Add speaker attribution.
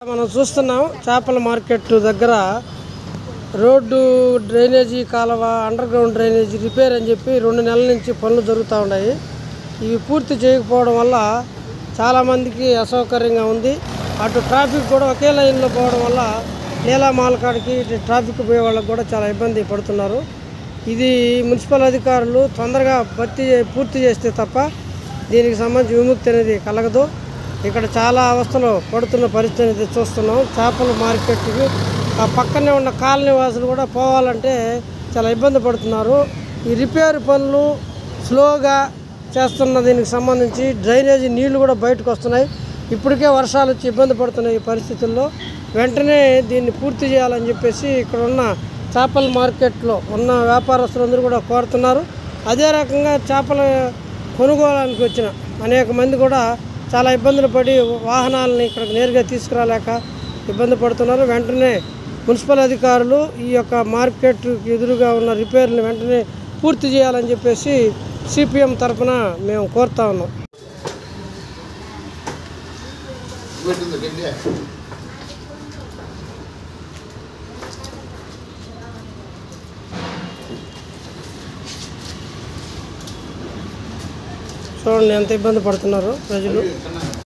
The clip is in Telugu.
Speaker 1: మనం చూస్తున్నాం చేపల మార్కెట్ దగ్గర రోడ్డు డ్రైనేజీ కాలువ అండర్ గ్రౌండ్ డ్రైనేజీ రిపేర్ అని చెప్పి 2 నెలల నుంచి పనులు జరుగుతూ ఉన్నాయి. ఇవి పూర్తి చేయకపోవడం వల్ల చాలామందికి అసౌకర్యంగా ఉంది. అటు ట్రాఫిక్ కూడా ఒకే లైన్లో పోవడం వల్ల నీలామాల కాడికి ట్రాఫిక్ పోయే వాళ్ళకి కూడా చాలా ఇబ్బంది పడుతున్నారు. ఇది మున్సిపల్ అధికారులు తొందరగా పూర్తి చేస్తే తప్ప దీనికి సంబంధించి విముక్తి అనేది కలగదు. ఇక్కడ చాలా అవస్థలు పడుతున్న పరిస్థితి అనేది చూస్తున్నాం. చేపల మార్కెట్కి ఆ పక్కనే ఉన్న కాలనీ వాసులు కూడా పోవాలంటే చాలా ఇబ్బంది పడుతున్నారు. ఈ రిపేర్ పనులు స్లోగా చేస్తున్న దీనికి సంబంధించి డ్రైనేజీ నీళ్లు కూడా బయటకు వస్తున్నాయి. ఇప్పటికే వర్షాలు వచ్చి ఇబ్బంది పడుతున్నాయి. ఈ పరిస్థితుల్లో వెంటనే దీన్ని పూర్తి చేయాలని చెప్పేసి ఇక్కడ ఉన్న చేపల మార్కెట్లో ఉన్న వ్యాపారస్తులందరూ కూడా కోరుతున్నారు. అదే రకంగా చేపల కొనుగోలానికి వచ్చిన అనేక మంది కూడా చాలా ఇబ్బందులు పడి వాహనాలని ఇక్కడికి నేరుగా తీసుకురాలేక ఇబ్బంది పడుతున్నారు. వెంటనే మున్సిపల్ అధికారులు ఈ యొక్క మార్కెట్ ఎదురుగా ఉన్న రిపేర్ని వెంటనే పూర్తి చేయాలని చెప్పేసి సిపిఎం తరఫున మేము కోరుతా ఉన్నాం. చూడండి ఎంత ఇబ్బంది పడుతున్నారు ప్రజలు.